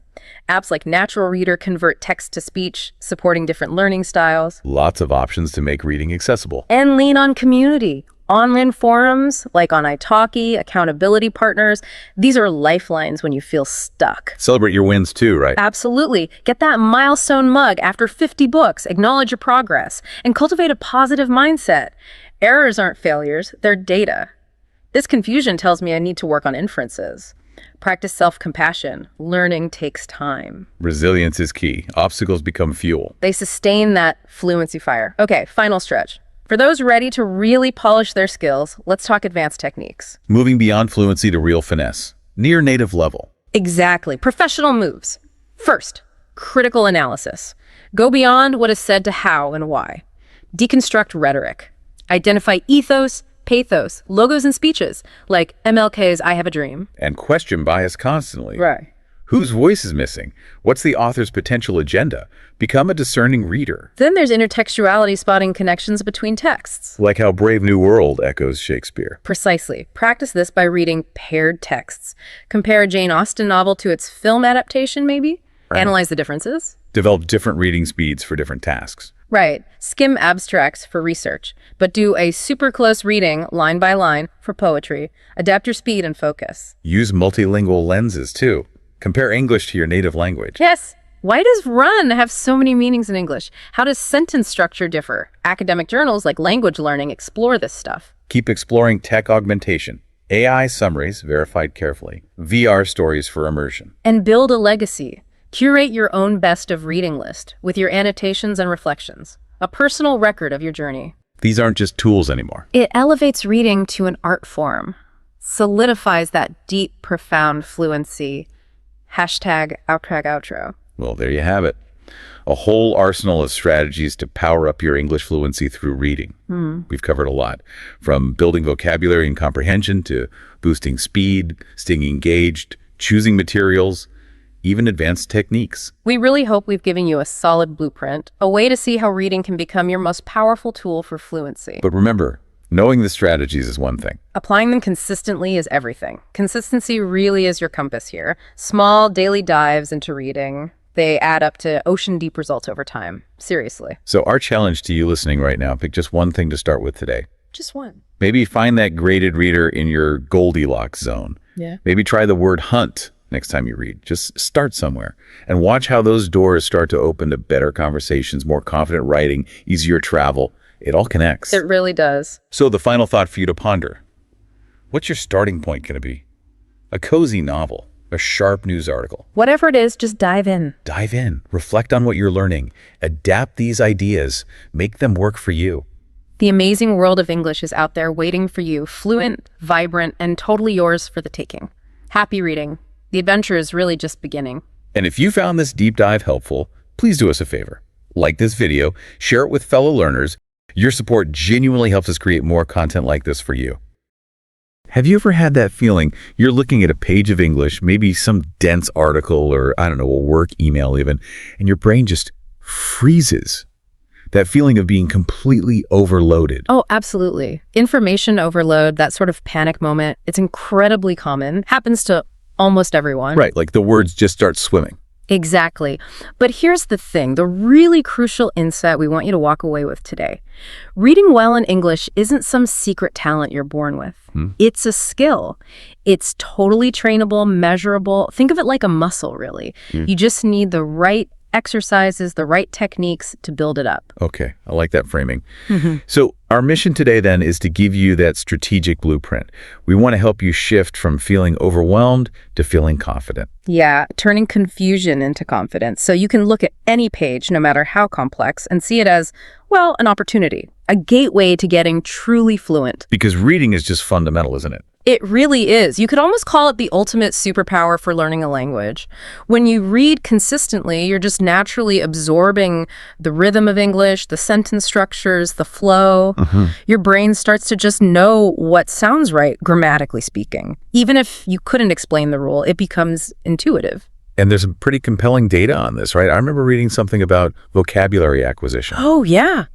Apps like Natural Reader convert text to speech, supporting different learning styles. Lots of options to make reading accessible. And lean on community. Online forums, like on italki, accountability partners, these are lifelines when you feel stuck. Celebrate your wins too, right? Absolutely. Get that milestone mug after 50 books, acknowledge your progress, and cultivate a positive mindset. Errors aren't failures, they're data. This confusion tells me I need to work on inferences. Practice self-compassion. Learning takes time. Resilience is key. Obstacles become fuel. They sustain that fluency fire. Okay, final stretch. For those ready to really polish their skills, let's talk advanced techniques. Moving beyond fluency to real finesse. Near native level. Exactly. Professional moves. First, critical analysis. Go beyond what is said to how and why. Deconstruct rhetoric. Identify ethos, pathos, logos, and speeches, like MLK's I Have a Dream. And question bias constantly. Right. Whose voice is missing? What's the author's potential agenda? Become a discerning reader. Then there's intertextuality, spotting connections between texts. Like how Brave New World echoes Shakespeare. Precisely. Practice this by reading paired texts. Compare a Jane Austen novel to its film adaptation, maybe. Right. Analyze the differences. Develop different reading speeds for different tasks. Right. Skim abstracts for research, but do a super close reading, line by line, for poetry. Adapt your speed and focus. Use multilingual lenses, too. Compare English to your native language. Yes. Why does run have so many meanings in English? How does sentence structure differ? Academic journals like Language Learning explore this stuff. Keep exploring tech augmentation. AI summaries, verified carefully. VR stories for immersion. And build a legacy. Curate your own best of reading list with your annotations and reflections. A personal record of your journey. These aren't just tools anymore. It elevates reading to an art form. Solidifies that deep, profound fluency. #outro. Well, there you have it. A whole arsenal of strategies to power up your English fluency through reading. We've covered a lot, from building vocabulary and comprehension to boosting speed, staying engaged, choosing materials, even advanced techniques. We really hope we've given you a solid blueprint, a way to see how reading can become your most powerful tool for fluency. But remember, knowing the strategies is one thing. Applying them consistently is everything. Consistency really is your compass here. Small daily dives into reading, they add up to ocean-deep results over time. Seriously. So our challenge to you listening right now, pick just one thing to start with today. Just one. Maybe find that graded reader in your Goldilocks zone. Yeah. Maybe try the word hunt next time you read. Just start somewhere and watch how those doors start to open to better conversations, more confident writing, easier travel. It all connects. It really does. So the final thought for you to ponder. What's your starting point going to be? A cozy novel, a sharp news article. Whatever it is, just dive in. Dive in, reflect on what you're learning, adapt these ideas, make them work for you. The amazing world of English is out there waiting for you, fluent, vibrant, and totally yours for the taking. Happy reading. The adventure is really just beginning. And if you found this deep dive helpful, please do us a favor. Like this video, share it with fellow learners. Your support genuinely helps us create more content like this for you. Have you ever had that feeling you're looking at a page of English, maybe some dense article or, I don't know, a work email even, and your brain just freezes? That feeling of being completely overloaded. Oh, absolutely. Information overload, that sort of panic moment, it's incredibly common. Happens to almost everyone. Right, like the words just start swimming. Exactly. But here's the thing, the really crucial insight we want you to walk away with today. Reading well in English isn't some secret talent you're born with. It's a skill. It's totally trainable, measurable. Think of it like a muscle, really. You just need the right exercises, the right techniques to build it up. Okay, I like that framing. So our mission today then is to give you that strategic blueprint. We want to help you shift from feeling overwhelmed to feeling confident. Yeah, turning confusion into confidence. So you can look at any page, no matter how complex, and see it as, well, an opportunity, a gateway to getting truly fluent. Because reading is just fundamental, isn't it? It really is. You could almost call it the ultimate superpower for learning a language. When you read consistently, you're just naturally absorbing the rhythm of English, the sentence structures, the flow. Your brain starts to just know what sounds right, grammatically speaking. Even if you couldn't explain the rule, it becomes intuitive. And there's some pretty compelling data on this, right? I remember reading something about vocabulary acquisition. Oh, yeah.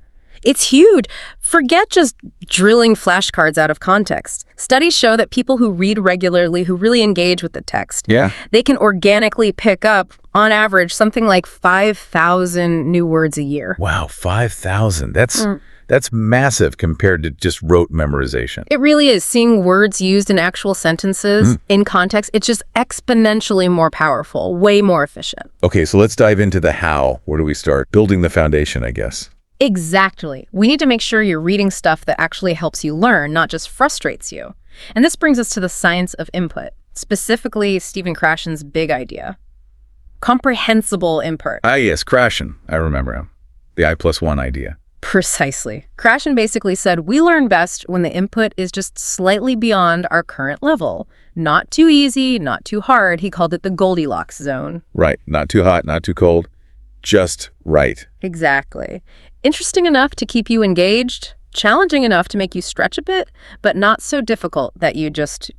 It's huge. Forget just drilling flashcards out of context. Studies show that people who read regularly, who really engage with the text, they can organically pick up, on average, something like 5,000 new words a year. Wow, 5,000. That's massive compared to just rote memorization. It really is. Seeing words used in actual sentences in context, it's just exponentially more powerful, way more efficient. Okay, so let's dive into the how. Where do we start? Building the foundation, I guess. Exactly. We need to make sure you're reading stuff that actually helps you learn, not just frustrates you. And this brings us to the science of input, specifically Stephen Krashen's big idea. Comprehensible input. Ah, yes, Krashen. I remember him. The I+1 idea. Precisely. Krashen basically said, we learn best when the input is just slightly beyond our current level. Not too easy, not too hard. He called it the Goldilocks zone. Right. Not too hot, not too cold. just right. Exactly. Interesting enough to keep you engaged, challenging enough to make you stretch a bit, but not so difficult that you just,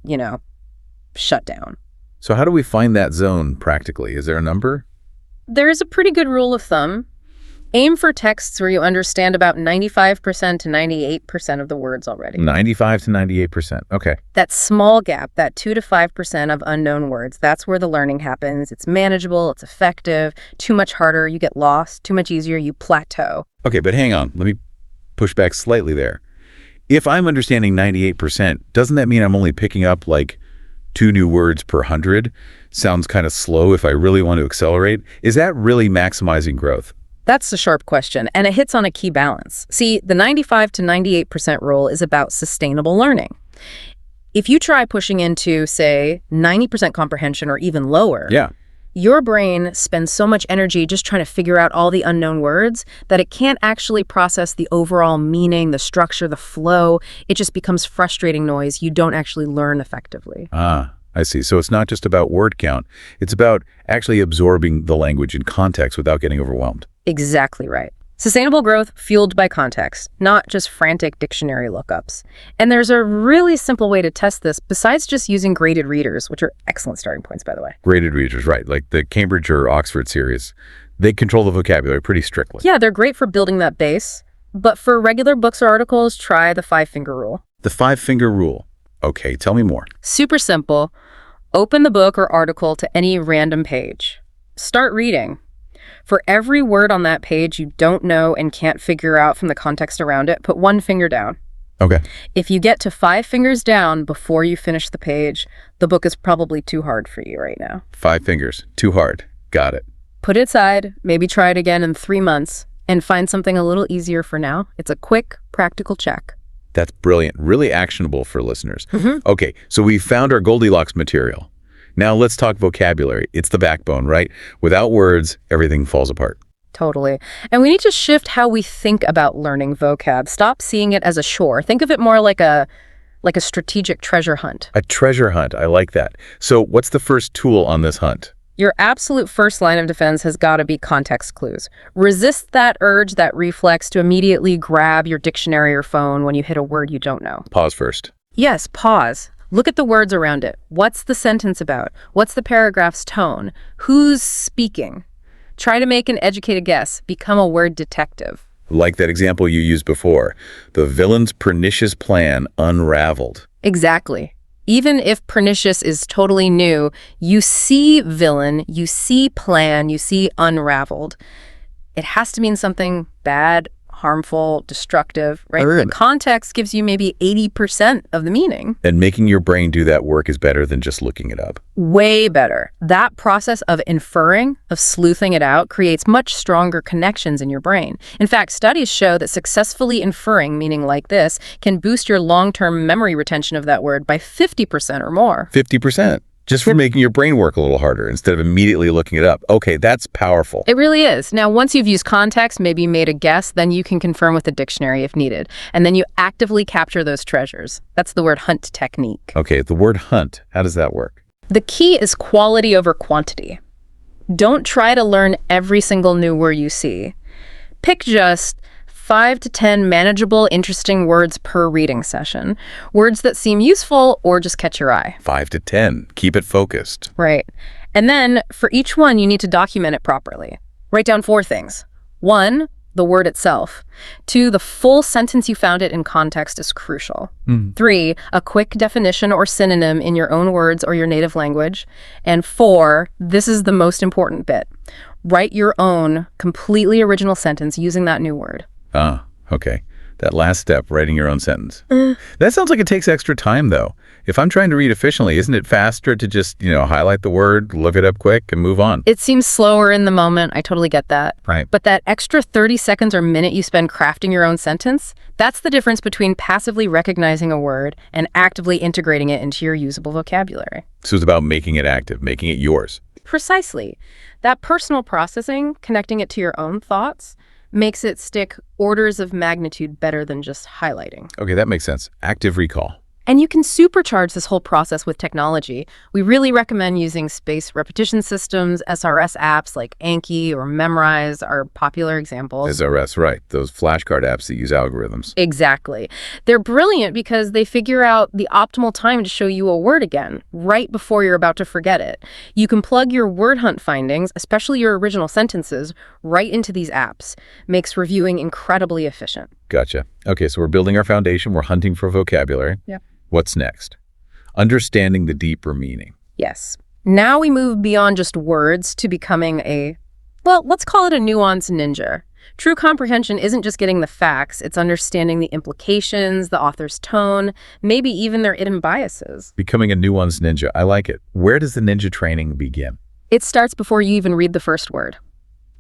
shut down. So how do we find that zone practically? Is there a number? There is a pretty good rule of thumb. Aim for texts where you understand about 95% to 98% of the words already. 95 to 98%. Okay. That small gap, that 2 to 5% of unknown words, that's where the learning happens. It's manageable, it's effective. Too much harder, you get lost. Too much easier, you plateau. Okay, but hang on. Let me push back slightly there. If I'm understanding 98%, doesn't that mean I'm only picking up like 2 new words per 100? Sounds kind of slow if I really want to accelerate. Is that really maximizing growth? That's a sharp question, and it hits on a key balance. See, the 95 to 98% rule is about sustainable learning. If you try pushing into, say, 90% comprehension or even lower, your brain spends so much energy just trying to figure out all the unknown words that it can't actually process the overall meaning, the structure, the flow. It just becomes frustrating noise. You don't actually learn effectively. I see. So it's not just about word count. It's about actually absorbing the language in context without getting overwhelmed. Exactly right. Sustainable growth fueled by context, not just frantic dictionary lookups. And there's a really simple way to test this besides just using graded readers, which are excellent starting points, by the way. Graded readers, right. Like the Cambridge or Oxford series. They control the vocabulary pretty strictly. Yeah, they're great for building that base. But for regular books or articles, try the 5-finger rule. The 5-finger rule. Okay, tell me more. Super simple. Open the book or article to any random page. Start reading. For every word on that page you don't know and can't figure out from the context around it, put 1 finger down. Okay. If you get to 5 fingers down before you finish the page, the book is probably too hard for you right now. 5 fingers. Too hard. Got it. Put it aside, maybe try it again in 3 months, and find something a little easier for now. It's a quick, practical check. That's brilliant. Really actionable for listeners. Mm-hmm. Okay, so we found our Goldilocks material. Now let's talk vocabulary. It's the backbone, right? Without words, everything falls apart. Totally. And we need to shift how we think about learning vocab. Stop seeing it as a chore. Think of it more like a strategic treasure hunt. A treasure hunt. I like that. So what's the first tool on this hunt? Your absolute first line of defense has got to be context clues. Resist that urge, that reflex to immediately grab your dictionary or phone when you hit a word you don't know. Pause first. Yes, pause. Look at the words around it. What's the sentence about? What's the paragraph's tone? Who's speaking? Try to make an educated guess. Become a word detective. Like that example you used before. The villain's pernicious plan unraveled. Exactly. Even if pernicious is totally new, you see villain, you see plan, you see unraveled. It has to mean something bad, harmful, destructive, right? The context gives you maybe 80% of the meaning. And making your brain do that work is better than just looking it up. Way better. That process of inferring, of sleuthing it out, creates much stronger connections in your brain. In fact, studies show that successfully inferring, meaning like this, can boost your long-term memory retention of that word by 50% or more. 50%? Just for making your brain work a little harder instead of immediately looking it up. Okay, that's powerful. It really is. Now, once you've used context, maybe made a guess, then you can confirm with the dictionary if needed. And then you actively capture those treasures. That's the word hunt technique. Okay, the word hunt, how does that work? The key is quality over quantity. Don't try to learn every single new word you see. Pick just 5 to 10 manageable, interesting words per reading session. Words that seem useful or just catch your eye. 5 to 10. Keep it focused. Right. And then for each one, you need to document it properly. Write down 4 things. 1, the word itself. 2, the full sentence you found it in context is crucial. 3, a quick definition or synonym in your own words or your native language. And 4, this is the most important bit. Write your own completely original sentence using that new word. Ah, okay. That last step, writing your own sentence. That sounds like it takes extra time, though. If I'm trying to read efficiently, isn't it faster to just, highlight the word, look it up quick, and move on? It seems slower in the moment. I totally get that. Right. But that extra 30 seconds or minute you spend crafting your own sentence, that's the difference between passively recognizing a word and actively integrating it into your usable vocabulary. So it's about making it active, making it yours. Precisely. That personal processing, connecting it to your own thoughts, makes it stick orders of magnitude better than just highlighting. Okay, that makes sense. Active recall. And you can supercharge this whole process with technology. We really recommend using spaced repetition systems. SRS apps like Anki or Memrise are popular examples. SRS, right. Those flashcard apps that use algorithms. Exactly. They're brilliant because they figure out the optimal time to show you a word again, right before you're about to forget it. You can plug your word hunt findings, especially your original sentences, right into these apps. Makes reviewing incredibly efficient. Gotcha. Okay, so we're building our foundation. We're hunting for vocabulary. Yeah. What's next? Understanding the deeper meaning. Yes. Now we move beyond just words to becoming let's call it a nuance ninja. True comprehension isn't just getting the facts, it's understanding the implications, the author's tone, maybe even their hidden biases. Becoming a nuanced ninja. I like it. Where does the ninja training begin? It starts before you even read the first word.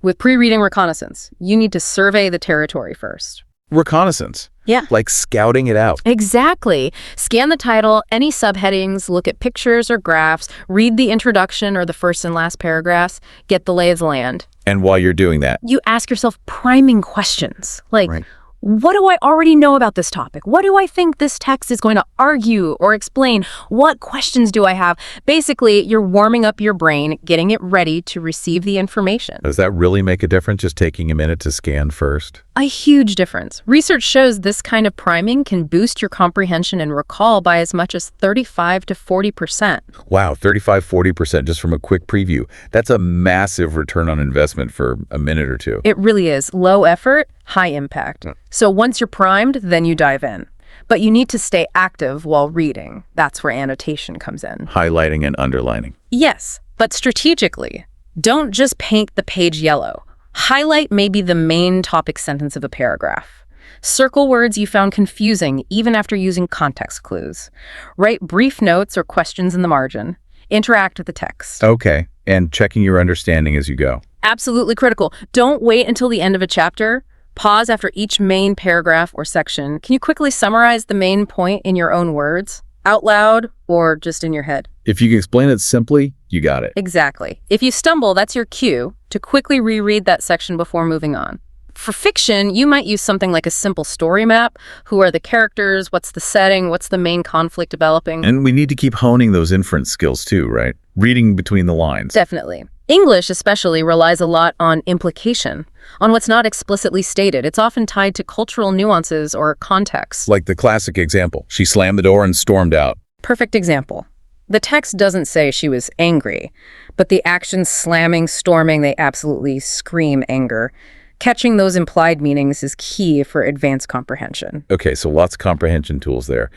With pre-reading reconnaissance, you need to survey the territory first. Reconnaissance. Yeah. Like scouting it out. Exactly. Scan the title, any subheadings, look at pictures or graphs, read the introduction or the first and last paragraphs, get the lay of the land. And while you're doing that, You ask yourself priming questions like, Right. What do I already know about this topic? What do I think this text is going to argue or explain? What questions do I have? Basically, you're warming up your brain, getting it ready to receive the information. does that really make a difference, just taking a minute to scan first? A huge difference. Research shows this kind of priming can boost your comprehension and recall by as much as 35 to 40%. Wow, 35–40% just from a quick preview. That's a massive return on investment for a minute or two. It really is. Low effort, high impact. So once you're primed, then you dive in. But you need to stay active while reading. That's where annotation comes in. Highlighting and underlining. Yes, but strategically. Don't just paint the page yellow. Highlight maybe the main topic sentence of a paragraph. Circle words you found confusing even after using context clues. Write brief notes or questions in the margin. Interact with the text. Okay, and checking your understanding as you go. Absolutely critical. Don't wait until the end of a chapter. Pause after each main paragraph or section. Can you quickly summarize the main point in your own words? Out loud or just in your head? If you can explain it simply, you got it. Exactly. If you stumble, that's your cue to quickly reread that section before moving on. For fiction, you might use something like a simple story map. Who are the characters? What's the setting? What's the main conflict developing? And we need to keep honing those inference skills too, right? Reading between the lines. Definitely. English especially relies a lot on implication, on what's not explicitly stated. It's often tied to cultural nuances or context. Like the classic example. She slammed the door and stormed out. Perfect example. The text doesn't say she was angry, but the actions slamming, storming, they absolutely scream anger. Catching those implied meanings is key for advanced comprehension. Okay, so lots of comprehension tools there.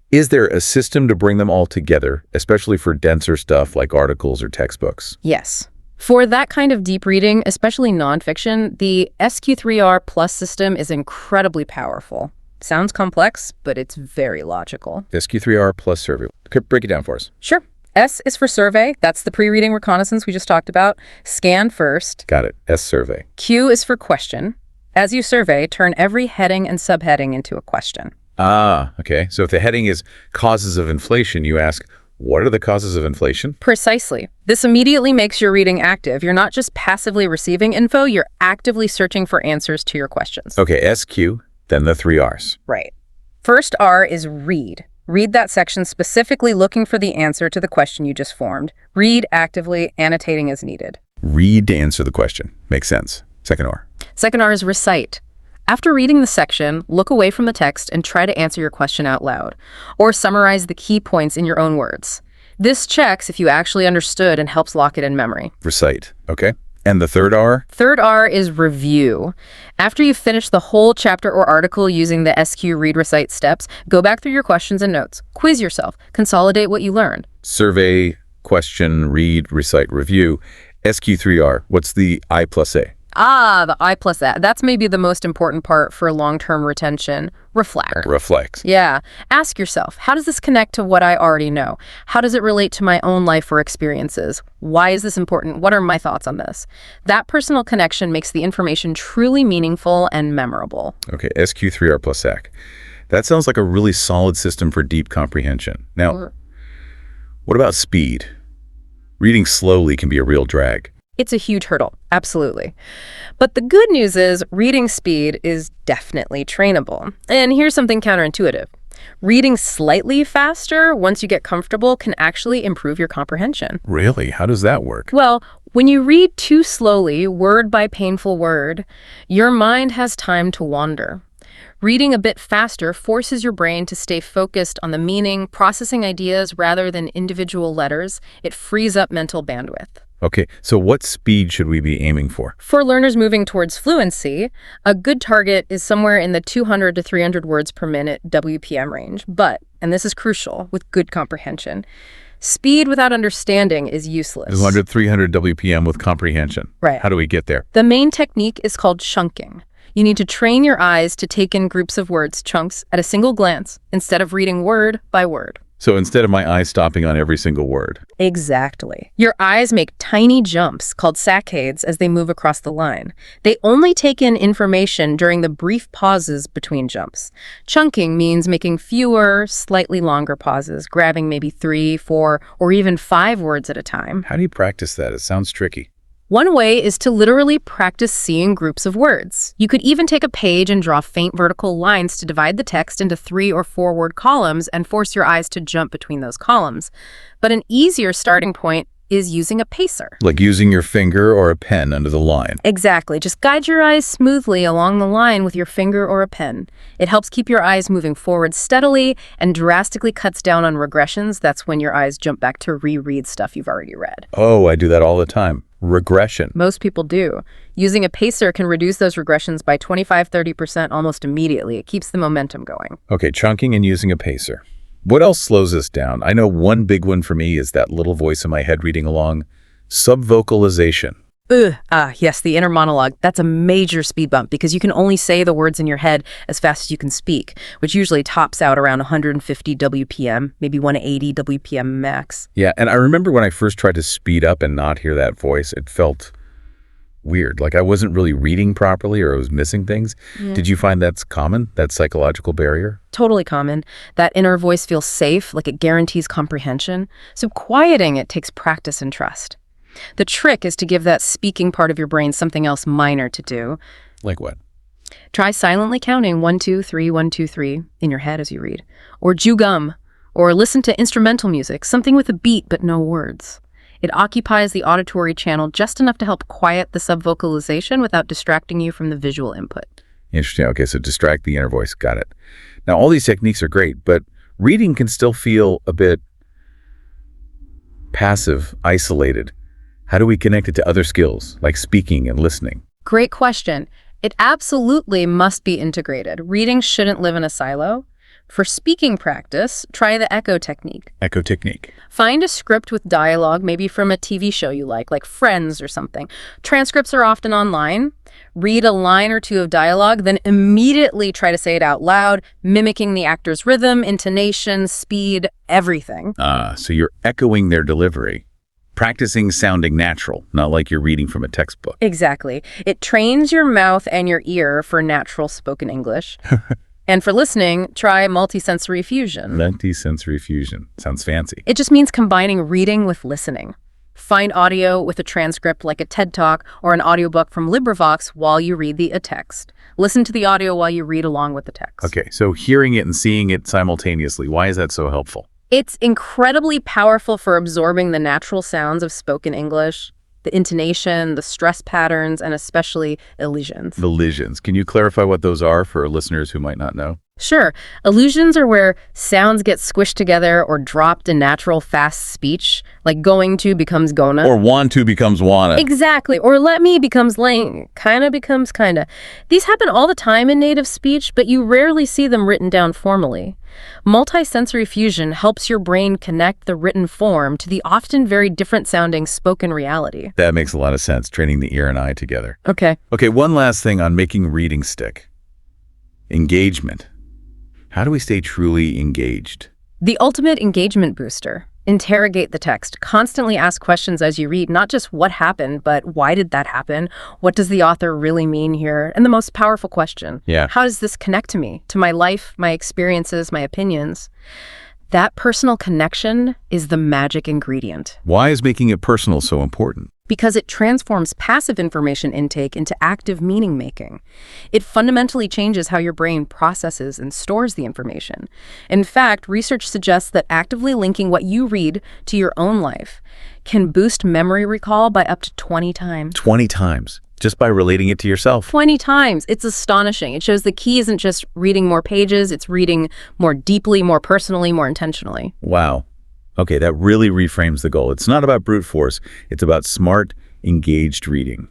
Is there a system to bring them all together, especially for denser stuff like articles or textbooks? Yes. For that kind of deep reading, especially nonfiction, the SQ3R Plus system is incredibly powerful. Sounds complex, but it's very logical. SQ3R plus survey. Okay, break it down for us. Sure. S is for survey. That's the pre-reading reconnaissance we just talked about. Scan first. Got it. S survey. Q is for question. As you survey, turn every heading and subheading into a question. Ah, okay. So if the heading is causes of inflation, you ask, what are the causes of inflation? Precisely. This immediately makes your reading active. You're not just passively receiving info, you're actively searching for answers to your questions. Okay, SQ, then the 3 R's. Right. First R is read. Read that section specifically looking for the answer to the question you just formed. Read actively, annotating as needed. Read to answer the question. Makes sense. Second R. Second R is recite. After reading the section, look away from the text and try to answer your question out loud, or summarize the key points in your own words. This checks if you actually understood and helps lock it in memory. Recite. Okay. And the third R? Third R is review. After you've finished the whole chapter or article using the SQ read recite steps, go back through your questions and notes. Quiz yourself. Consolidate what you learned. Survey, question, read, recite, review. SQ3R. What's the I plus A? Ah, the I plus that. That's maybe the most important part for long-term retention. Reflect. Reflect. Yeah. Ask yourself, how does this connect to what I already know? How does it relate to my own life or experiences? Why is this important? What are my thoughts on this? That personal connection makes the information truly meaningful and memorable. Okay, SQ3R plus SAC. That sounds like a really solid system for deep comprehension. Now, what about speed? Reading slowly can be a real drag. It's a huge hurdle, absolutely. But the good news is reading speed is definitely trainable. And here's something counterintuitive. Reading slightly faster, once you get comfortable, can actually improve your comprehension. Really? How does that work? Well, when you read too slowly, word by painful word, your mind has time to wander. Reading a bit faster forces your brain to stay focused on the meaning, processing ideas rather than individual letters. It frees up mental bandwidth. Okay, so what speed should we be aiming for? For learners moving towards fluency, a good target is somewhere in the 200 to 300 words per minute WPM range. But, and this is crucial with good comprehension, speed without understanding is useless. 200, 300 WPM with comprehension. Right. How do we get there? The main technique is called chunking. You need to train your eyes to take in groups of words, chunks, at a single glance, instead of reading word by word. So instead of my eyes stopping on every single word. Exactly. Your eyes make tiny jumps called saccades as they move across the line. They only take in information during the brief pauses between jumps. Chunking means making fewer, slightly longer pauses, grabbing maybe 3, 4, or even 5 words at a time. How do you practice that? It sounds tricky. One way is to literally practice seeing groups of words. You could even take a page and draw faint vertical lines to divide the text into 3 or 4 word columns and force your eyes to jump between those columns. But an easier starting point is using a pacer. Like using your finger or a pen under the line. Exactly. Just guide your eyes smoothly along the line with your finger or a pen. It helps keep your eyes moving forward steadily and drastically cuts down on regressions. That's when your eyes jump back to reread stuff you've already read. Oh, I do that all the time. Regression. Most people do. Using a pacer can reduce those regressions by 25-30% almost immediately. It keeps the momentum going. Okay, chunking and using a pacer. What else slows us down? I know one big one for me is that little voice in my head reading along. Subvocalization. Yes, the inner monologue. That's a major speed bump because you can only say the words in your head as fast as you can speak, which usually tops out around 150 WPM, maybe 180 WPM max. Yeah, and I remember when I first tried to speed up and not hear that voice, it felt weird. Like I wasn't really reading properly or I was missing things. Yeah. Did you find that's common, that psychological barrier? Totally common. That inner voice feels safe, like it guarantees comprehension. So quieting it takes practice and trust. The trick is to give that speaking part of your brain something else minor to do. Like what? Try silently counting 1, 2, 3, 1, 2, 3 in your head as you read. Or chew gum. Or listen to instrumental music, something with a beat but no words. It occupies the auditory channel just enough to help quiet the subvocalization without distracting you from the visual input. Interesting. Okay, so distract the inner voice. Got it. Now, all these techniques are great, but reading can still feel a bit passive, isolated. How do we connect it to other skills, like speaking and listening? Great question. It absolutely must be integrated. Reading shouldn't live in a silo. For speaking practice, try the echo technique. Echo technique. Find a script with dialogue, maybe from a TV show you like Friends or something. Transcripts are often online. Read a line or two of dialogue, then immediately try to say it out loud, mimicking the actor's rhythm, intonation, speed, everything. So you're echoing their delivery. Practicing sounding natural, not like you're reading from a textbook. Exactly. It trains your mouth and your ear for natural spoken English. And for listening, try multisensory fusion. Multisensory fusion. Sounds fancy. It just means combining reading with listening. Find audio with a transcript like a TED Talk or an audiobook from LibriVox while you read the text. Listen to the audio while you read along with the text. Okay, so hearing it and seeing it simultaneously, why is that so helpful? It's incredibly powerful for absorbing the natural sounds of spoken English, the intonation, the stress patterns, and especially elisions. Elisions. Can you clarify what those are for listeners who might not know? Sure. Elisions are where sounds get squished together or dropped in natural, fast speech, like going to becomes gonna. Or want to becomes wanna. Exactly. Or let me becomes lang, kinda becomes kinda. These happen all the time in native speech, but you rarely see them written down formally. Multisensory fusion helps your brain connect the written form to the often very different sounding spoken reality. That makes a lot of sense, training the ear and eye together. Okay. Okay, one last thing on making reading stick. Engagement. How do we stay truly engaged? The ultimate engagement booster. Interrogate the text. Constantly ask questions as you read, not just what happened, but why did that happen? What does the author really mean here? And the most powerful question. Yeah. How does this connect to me, to my life, my experiences, my opinions? That personal connection is the magic ingredient. Why is making it personal so important? because it transforms passive information intake into active meaning making. It fundamentally changes how your brain processes and stores the information. In fact, research suggests that actively linking what you read to your own life can boost memory recall by up to 20 times. 20 times, just by relating it to yourself. 20 times. It's astonishing. It shows the key isn't just reading more pages, it's reading more deeply, more personally, more intentionally. Wow. Okay, that really reframes the goal. It's not about brute force. It's about smart, engaged reading.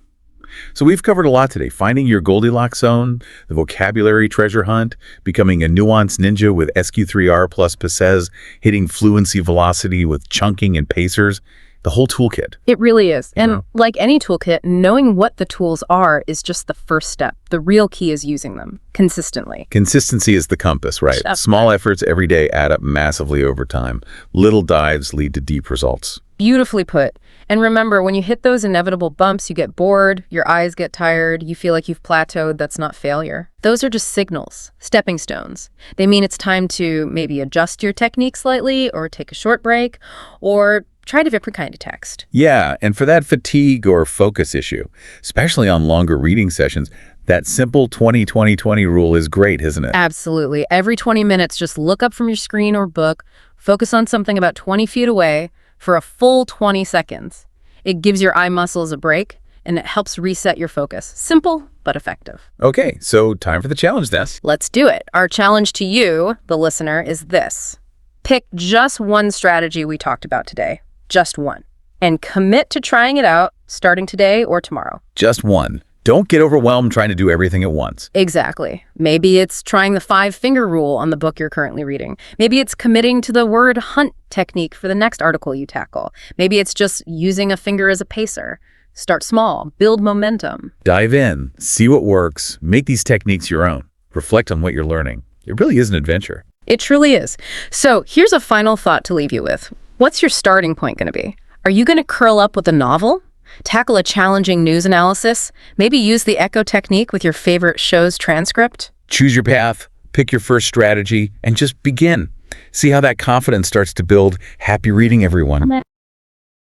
So we've covered a lot today. Finding your Goldilocks zone, the vocabulary treasure hunt, becoming a nuanced ninja with SQ3R plus passes, hitting fluency velocity with chunking and pacers, the whole toolkit. It really is. And like any toolkit, knowing what the tools are is just the first step. The real key is using them consistently. Consistency is the compass, right? Small efforts every day add up massively over time. Little dives lead to deep results. Beautifully put. And remember, when you hit those inevitable bumps, you get bored, your eyes get tired, you feel like you've plateaued. That's not failure. Those are just signals, stepping stones. They mean it's time to maybe adjust your technique slightly, or take a short break, or try a different kind of text. Yeah, and for that fatigue or focus issue, especially on longer reading sessions, that simple 20-20-20 rule is great, isn't it? Absolutely. Every 20 minutes, just look up from your screen or book, focus on something about 20 feet away for a full 20 seconds. It gives your eye muscles a break, and it helps reset your focus. Simple, but effective. Okay, so time for the challenge, then. Let's do it. Our challenge to you, the listener, is this. Pick just one strategy we talked about today. Just one. And commit to trying it out starting today or tomorrow. Just one. Don't get overwhelmed trying to do everything at once. Exactly. Maybe it's trying the 5-finger rule on the book you're currently reading. Maybe it's committing to the word hunt technique for the next article you tackle. Maybe it's just using a finger as a pacer. Start small. Build momentum. Dive in. See what works. Make these techniques your own. Reflect on what you're learning. It really is an adventure. It truly is. So here's a final thought to leave you with. What's your starting point going to be? Are you going to curl up with a novel? Tackle a challenging news analysis? Maybe use the echo technique with your favorite show's transcript? Choose your path, pick your first strategy, and just begin. See how that confidence starts to build. Happy reading, everyone.